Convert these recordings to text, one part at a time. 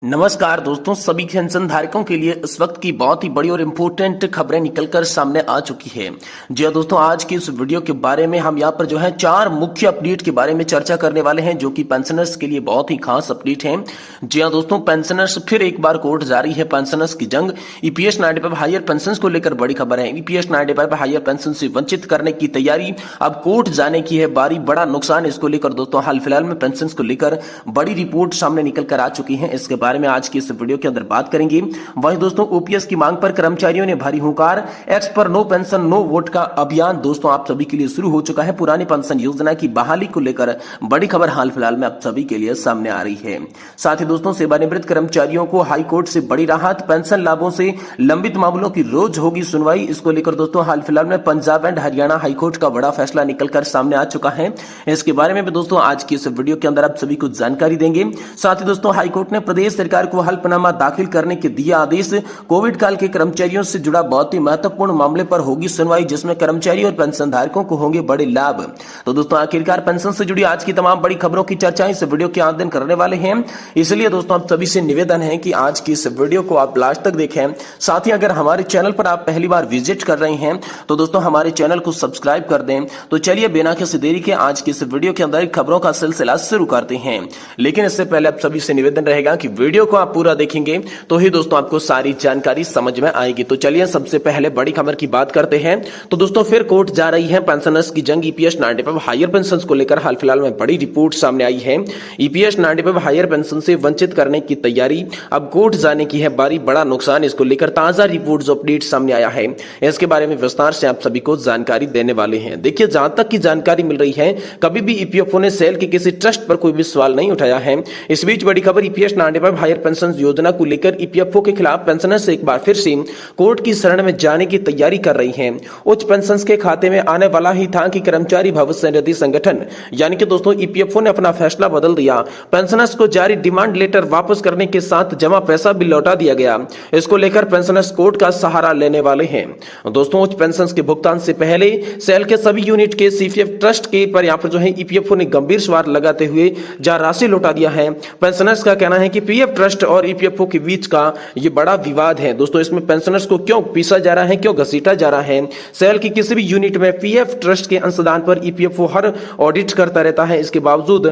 नमस्कार दोस्तों, सभी पेंशन धारकों के लिए इस वक्त की बहुत ही बड़ी और इम्पोर्टेंट खबरें निकलकर सामने आ चुकी है। जी हाँ दोस्तों, आज की इस वीडियो के बारे में हम यहाँ पर जो है 4 मुख्य अपडेट के बारे में चर्चा करने वाले हैं, जो कि पेंशनर्स के लिए बहुत ही खास अपडेट है। जी हाँ दोस्तों, पेंशनर्स फिर एक बार कोर्ट जारी है पेंशनर्स की जंग। ईपीएस 95 हायर पेंशन को लेकर बड़ी खबर है। ईपीएस 95 हायर पेंशन से वंचित करने की तैयारी, अब कोर्ट जाने की है बारी। बड़ा नुकसान इसको लेकर दोस्तों हाल फिलहाल में पेंशन को लेकर बड़ी रिपोर्ट सामने निकल कर आ चुकी है। इसके बारे में आज की इस वीडियो के अंदर बात करेंगे। वहीं दोस्तों ओपीएस की मांग पर कर्मचारियों ने भारी हुंकार। एक्स पर नो पेंशन नो वोट का अभियान दोस्तों आप सभी के लिए शुरू हो चुका है। पुरानी पेंशन योजना की बहाली को लेकर बड़ी खबर हाल फिलहाल में आप सभी के लिए सामने आ रही है। साथ ही दोस्तों सेवानिवृत्त कर्मचारियों को हाई कोर्ट से बड़ी राहत। पेंशन लाभों से लंबित मामलों की रोज होगी सुनवाई। इसको लेकर दोस्तों हाल फिलहाल में पंजाब एंड हरियाणा हाईकोर्ट का बड़ा फैसला निकलकर सामने आ चुका है। इसके बारे में भी दोस्तों आज की इस वीडियो के अंदर आप सभी को जानकारी देंगे। साथ ही दोस्तों हाईकोर्ट ने प्रदेश सरकार को हल्फनामा दाखिल करने के दिया आदेश। कोविड काल के कर्मचारियों से जुड़ा बहुत ही महत्वपूर्ण मामले पर होगी सुनवाई, जिसमें कर्मचारी और पेंशन धारकों को होंगे बड़े लाभ। तो दोस्तों आखिरकार पेंशन से जुड़ी आज की तमाम बड़ी खबरों की चर्चा इस वीडियो के अंदर करने वाले हैं। इसलिए दोस्तों आप सभी से निवेदन है कि आज की इस वीडियो को आप लास्ट तक देखें। साथ ही अगर हमारे चैनल पर आप पहली बार विजिट कर रहे हैं तो दोस्तों हमारे चैनल को सब्सक्राइब कर दें। तो चलिए बिना किसी देरी के आज की इस वीडियो के अंदर खबरों का सिलसिला शुरू करते हैं। लेकिन इससे पहले आप सभी से निवेदन रहेगा कि वीडियो को आप पूरा देखेंगे तो ही दोस्तों आपको सारी जानकारी समझ में आएगी। तो चलिए सबसे पहले बड़ी खबर की बात करते हैं। तो दोस्तों फिर कोर्ट जा रही है पेंशनर्स की जंग। ईपीएस 95 हायर पेंशन को लेकर हाल फिलहाल में बड़ी रिपोर्ट सामने आई है। ईपीएस 95 हायर पेंशन से वंचित करने की तैयारी, अब कोर्ट जाने की है बारी। बड़ा नुकसान इसको लेकर ताजा रिपोर्ट अपडेट सामने आया है। इसके बारे में विस्तार से आप सभी को जानकारी देने वाले हैं। देखिए जहां तक की जानकारी मिल रही है, कभी भी ईपीएफओ ने सेल के किसी ट्रस्ट पर कोई भी सवाल नहीं उठाया है। इस बीच बड़ी खबर ईपीएस 95 हायर पेंशन योजना को लेकर ईपीएफओ के खिलाफ पेंशनर्स एक बार फिर से कोर्ट की शरण में जाने की तैयारी कर रही हैं। उच्च पेंशन के खाते में आने वाला ही था कि कर्मचारी भविष्य निधि संगठन यानी कि दोस्तों ईपीएफओ ने अपना फैसला बदल दिया। पेंशनर्स को जारी डिमांड लेटर वापस करने के साथ जमा पैसा भी लौटा दिया गया। इसको लेकर पेंशनर्स कोर्ट का सहारा लेने वाले हैं। दोस्तों उच्च पेंशन के भुगतान से पहले सेल के सभी यूनिट के सीपीएफ ट्रस्ट के पर यहाँ पर जो है ईपीएफओ ने गंभीर सवाल लगाते हुए जा राशि लौटा दिया है। पेंशनर्स का कहना है कि पीएफ ट्रस्ट और ईपीएफओ के बीच का ये बड़ा विवाद है। दोस्तों इसमें पेंशनर्स को क्यों पीसा जा रहा है, क्यों घसीटा जा रहा है। सेल की किसी भी यूनिट में पीएफ ट्रस्ट के अंशदान पर ईपीएफओ हर ऑडिट करता रहता है। इसके बावजूद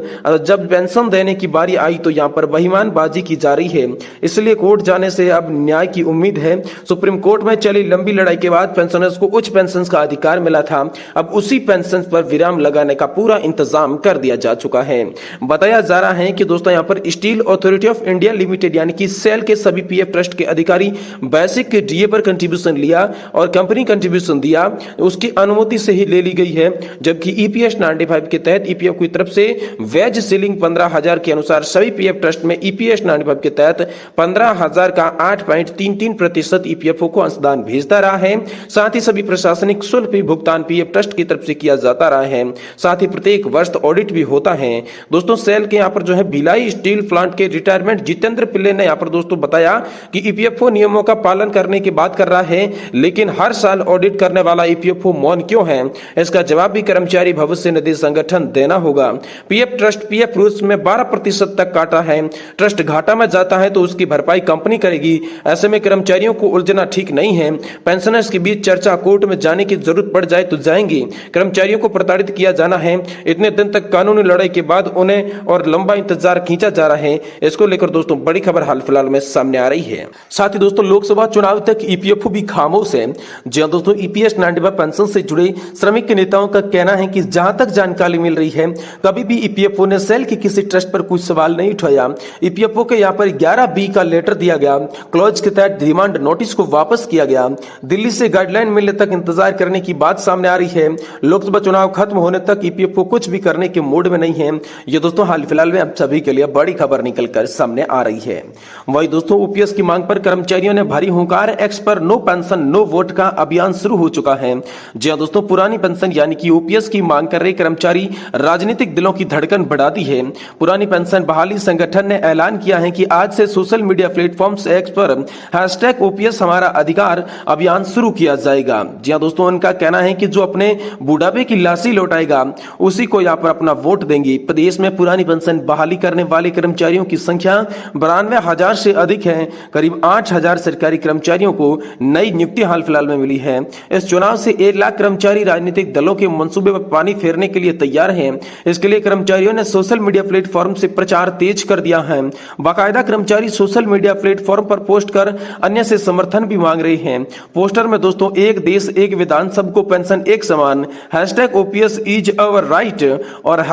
जब पेंशन देने की बारी आई तो यहाँ पर बेईमानबाजी की जा रही है। इसलिए कोर्ट जाने से अब न्याय की उम्मीद है। सुप्रीम कोर्ट में चली लंबी लड़ाई के बाद पेंशनर्स को उच्च पेंशन का अधिकार मिला था। अब उसी पेंशन पर विराम लगाने का पूरा इंतजाम कर दिया जा चुका है। बताया जा रहा है कि दोस्तों यहाँ पर steel authority of India limited यानी कि सेल के सभी पीएफ ट्रस्ट के अधिकारी बेसिक डीए पर कंट्रीब्यूशन लिया और कंपनी कंट्रीब्यूशन दिया, उसकी अनुमति से ही ले ली गई है। जबकि ईपीएस 95 के तहत ईपीएफ की तरफ से वेज सीलिंग 15,000 के अनुसार सभी पीएफ ट्रस्ट में ईपीएस 95 के तहत 15,000 का 8.33% ईपीएफओ को अंशदान भेजता रहा है। साथ ही सभी प्रशासनिक शुल्क भी भुगतान पीएफ ट्रस्ट की तरफ से किया जाता रहा है। साथ ही प्रत्येक वर्ष ऑडिट भी होता है। दोस्तों सेल के यहाँ पर जो है भिलाई स्टील प्लांट के रिटायरमेंट जितेंद्र पिल्ले ने यहाँ पर दोस्तों बताया कि ईपीएफओ नियमों का पालन करने की बात कर रहा है, लेकिन हर साल ऑडिट करने वाला ईपीएफओ मौन क्यों है, इसका जवाब भी कर्मचारी भविष्य निधि संगठन देना होगा। पीएफ ट्रस्ट पीएफ रूल्स में 12% तक काटा है। ट्रस्ट घाटा में जाता है तो उसकी भरपाई कंपनी करेगी। ऐसे में कर्मचारियों को उलझना ठीक नहीं है। पेंशनर्स के बीच चर्चा, कोर्ट में जाने की जरूरत पड़ जाए तो जाएंगे। कर्मचारियों को प्रताड़ित किया जाना है। इतने दिन तक कानूनी लड़ाई के बाद उन्हें और लंबा इंतजार खींचा जा रहा है। इसको लेकर दोस्तों बड़ी खबर हाल फिलहाल में सामने आ रही है। साथ ही दोस्तों लोकसभा चुनाव तक ईपीएफओ भी खामोश है। जी हां दोस्तों, ईपीएस 95 पेंशन से जुड़े श्रमिक के नेताओं का कहना है कि जहां तक जानकारी मिल रही है, कभी भी ईपीएफओ ने सेल के किसी ट्रस्ट पर कुछ सवाल नहीं उठाया। ईपीएफओ के यहाँ पर 11B का लेटर दिया गया। क्लॉज के तहत डिमांड नोटिस को वापस किया गया। दिल्ली से गाइडलाइन मिलने तक इंतजार करने की बात सामने आ रही है। लोकसभा चुनाव खत्म होने तक ईपीएफओ कुछ भी करने के मूड में नहीं है। ये दोस्तों हाल फिलहाल में आप सभी के लिए बड़ी खबर निकलकर सामने आ रही है। वही दोस्तों ओपीएस की मांग पर कर्मचारियों ने भारी हुंकार। एक्स पर नो पेंशन नो वोट का अभियान शुरू हो चुका है। जी हां दोस्तों, पुरानी पेंशन यानी कि ओपीएस की मांग कर रहे कर्मचारी राजनीतिक दिलों की धड़कन बढ़ा दी है। पुरानी पेंशन बहाली संगठन ने ऐलान किया है कि आज से सोशल मीडिया प्लेटफॉर्म्स एक्स पर #ओपीएस हमारा अधिकार अभियान शुरू किया जाएगा। जी हां दोस्तों, उनका कहना है कि जो अपने बुढ़ापे की लाशी लौटाएगा उसी को यहाँ पर अपना वोट देंगे। प्रदेश में पुरानी पेंशन बहाली करने वाले कर्मचारियों की संख्या 92,000 से अधिक है। करीब 8,000 सरकारी कर्मचारियों को नई नियुक्ति हाल फिलहाल में मिली है। इस चुनाव से 1 लाख कर्मचारी राजनीतिक दलों के मंसूबे पर पानी फेरने के लिए तैयार हैं। इसके लिए कर्मचारियों ने सोशल मीडिया प्लेटफॉर्म से प्रचार तेज कर दिया है। बाकायदा कर्मचारी सोशल मीडिया प्लेटफॉर्म पर पोस्ट कर अन्य से समर्थन भी मांग रहे हैं। पोस्टर में दोस्तों एक देश एक विधान, सबको पेंशन एक समान, #OPS इज अवर राइट और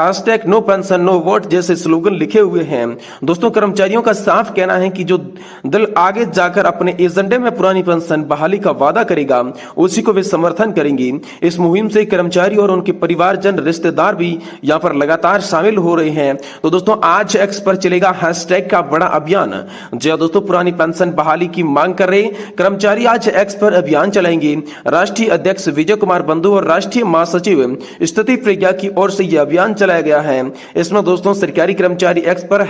#नो पेंशन नो वोट जैसे स्लोगन लिखे हुए हैं। दोस्तों कर्मचारियों का साफ कहना है कि जो दल आगे जाकर अपने एजेंडे में पुरानी पेंशन बहाली का वादा करेगा उसी को वे समर्थन करेंगे। इस मुहिम से कर्मचारी और उनके परिवारजन रिश्तेदार भी यहाँ पर लगातार शामिल हो रहे हैं। तो दोस्तों आज एक्स पर चलेगा हैशटैग का बड़ा अभियान। जी दोस्तों, पुरानी पेंशन बहाली की मांग कर रहे कर्मचारी आज एक्स पर अभियान चलाएंगे। राष्ट्रीय अध्यक्ष विजय कुमार बंधु और राष्ट्रीय महासचिव स्तुति प्रज्ञा की ओर से यह अभियान चलाया गया है। इसमें दोस्तों सरकारी कर्मचारी एक्स पर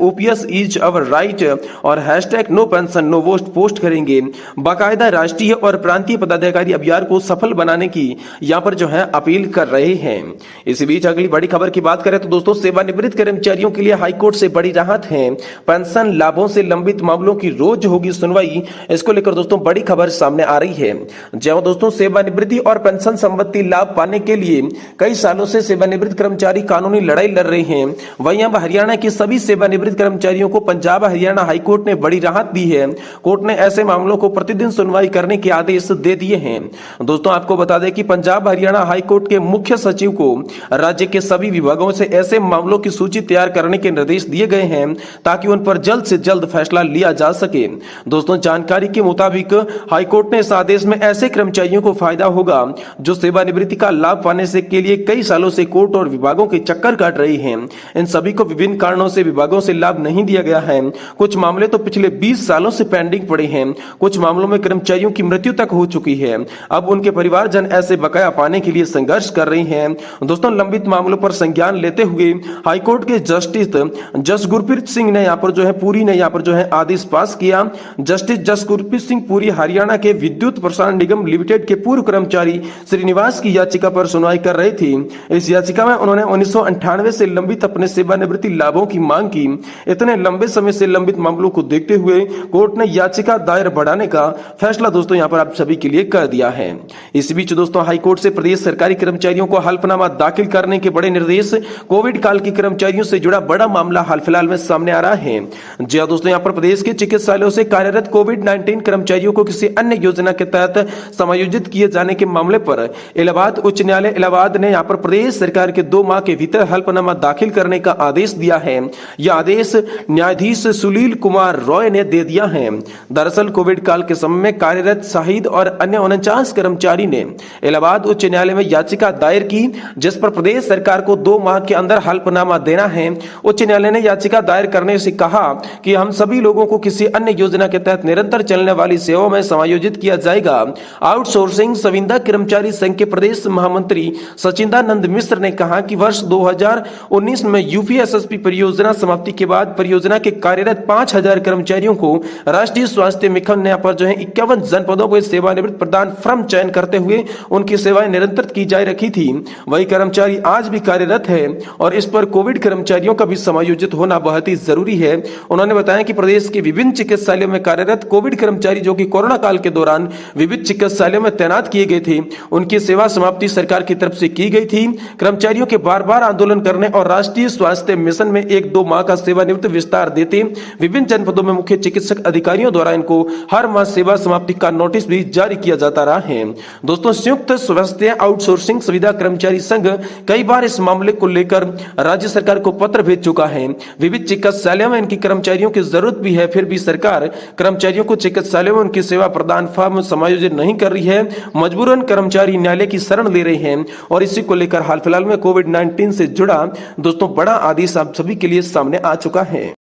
#OPS इज अवर राइट और #no pension no vote post करेंगे। बाकायदा राष्ट्रीय और प्रांतीय पदाधिकारी अभियान को सफल बनाने की यहाँ पर जो है अपील कर रहे हैं। इसी बीच अगली बड़ी खबर की बात करें तो दोस्तों सेवानिवृत्त कर्मचारियों के लिए हाईकोर्ट से बड़ी राहत है। पेंशन लाभों से लंबित मामलों की रोज होगी सुनवाई। इसको लेकर दोस्तों बड़ी खबर सामने आ रही है। जहां दोस्तों सेवानिवृत्ति और पेंशन संबंधी लाभ पाने के लिए कई सालों से सेवानिवृत्त कर्मचारी कानूनी लड़ाई लड़ रहे हैं। वहीं अब हरियाणा के सभी सेवानिवृत्त कर्मचारियों को पंजाब हरियाणा हाईकोर्ट ने बड़ी राहत दी है। कोर्ट ने ऐसे मामलों को प्रतिदिन सुनवाई करने के आदेश दे दिए हैं। दोस्तों आपको बता दें कि पंजाब हरियाणा हाईकोर्ट के मुख्य सचिव को राज्य के सभी विभागों से ऐसे मामलों की सूची तैयार करने के निर्देश दिए गए हैं ताकि उन पर जल्द से जल्द फैसला लिया जा सके। दोस्तों जानकारी के मुताबिक हाईकोर्ट ने इस आदेश में ऐसे कर्मचारियों को फायदा होगा जो सेवानिवृत्ति का लाभ पाने से के लिए कई सालों से कोर्ट और विभागों के चक्कर काट रहे हैं। इन सभी को विभिन्न कारणों से विभागों से लाभ नहीं दिया गया है। कुछ मामले तो पिछले 20 सालों से पेंडिंग पड़े हैं। कुछ मामलों में कर्मचारियों की मृत्यु तक हो चुकी है। अब उनके परिवारजन ऐसे बकाया पाने के लिए संघर्ष कर रहे हैं। दोस्तों लंबित मामलों पर संज्ञान लेते हुए हाईकोर्ट के जस्टिस जस गुरप्रीत सिंह ने यहाँ पर जो है आदेश पास किया। जस्टिस जस गुरप्रीत सिंह पुरी हरियाणा के विद्युत प्रसारण निगम लिमिटेड के पूर्व कर्मचारी श्रीनिवास की याचिका पर सुनवाई कर रही थी। इस याचिका में उन्होंने 1998 से लंबित अपने सेवानिवृत्ति लाभों की मांग की। इतने लंबे समय से लंबित मामलों को देखते हुए कोर्ट ने याचिका दायर बढ़ाने का फैसला दोस्तों यहाँ पर आप सभी के लिए कर दिया है। इस बीच दोस्तों हाईकोर्ट से प्रदेश सरकारी कर्मचारियों को हल्फनामा दाखिल करने के बड़े निर्देश। कोविड काल के कर्मचारियों से जुड़ा बड़ा मामला हाल फिलहाल में सामने आ रहा है। जी दोस्तों यहाँ पर प्रदेश के चिकित्सालयों से कार्यरत कोविड-19 कर्मचारियों को किसी अन्य योजना के तहत समायोजित किए जाने के मामले पर इलाहाबाद उच्च न्यायालय इलाहाबाद ने यहाँ पर प्रदेश सरकार के 2 माह के भीतर हल्फनामा दाखिल करने का आदेश दिया है। यह आदेश न्यायाधीश सुनील कुमार रॉय ने दे दिया है। दरअसल कोविड काल के समय में कार्यरत शहीद और अन्य 49 कर्मचारी ने इलाहाबाद उच्च न्यायालय में याचिका दायर की जिस पर प्रदेश सरकार को 2 माह के अंदर हल्फनामा देना है। उच्च न्यायालय ने याचिका दायर करने से कहा कि हम सभी लोगों को किसी अन्य योजना के तहत निरंतर चलने वाली सेवाओं में समायोजित किया जाएगा। आउटसोर्सिंग संविदा कर्मचारी संघ के प्रदेश महामंत्री सचिंदानंद मिश्र ने कहा कि वर्ष 2019 में यूपीएसएसपी परियोजना समाप्ति के बाद परियोजना के कार्यरत 5,000 कर्मचारियों को राष्ट्रीय स्वास्थ्य मिशन ने पर जो है 51 जनपदों को सेवानिवृत्त प्रदान फर्म चयन करते हुए उनकी सेवाएं निरंतर की जा रखी थी। वही कर्मचारी आज भी कार्यरत है और इस पर कोविड कर्मचारियों का भी समायोजित होना बहुत ही जरूरी है। उन्होंने बताया कि प्रदेश के विभिन्न चिकित्सालयों में कार्यरत कोविड कर्मचारी जो कि कोरोना काल के दौरान विविध चिकित्सालयों में तैनात किए गए थे उनकी सेवा समाप्ति सरकार की तरफ से की गई थी। कर्मचारियों के बार बार आंदोलन करने और राष्ट्रीय स्वास्थ्य मिशन में 1-2 माह का सेवानिवृत्त विस्तार देते विभिन्न जनपदों में मुख्य चिकित्सक अधिकारियों द्वारा इनको हर माह सेवा समाप्ति का नोटिस भी जारी किया जाता रहा है। दोस्तों संयुक्त स्वास्थ्य आउटसोर्सिंग सुविधा कर्मचारी संघ कई बार इस मामले को लेकर राज्य सरकार को पत्र भेज चुका है। विविध चिकित्सालयों में इनकी कर्मचारियों की जरूरत भी है, फिर भी सरकार कर्मचारियों को चिकित्सालयों में उनकी सेवा प्रदान फर्म समायोजित नहीं कर रही है। मजबूरन कर्मचारी न्यायालय की शरण ले रहे हैं और इसी को लेकर हाल फिलहाल में कोविड-19 से जुड़ा दोस्तों बड़ा आदेश आप सभी के लिए सामने आ चुका है।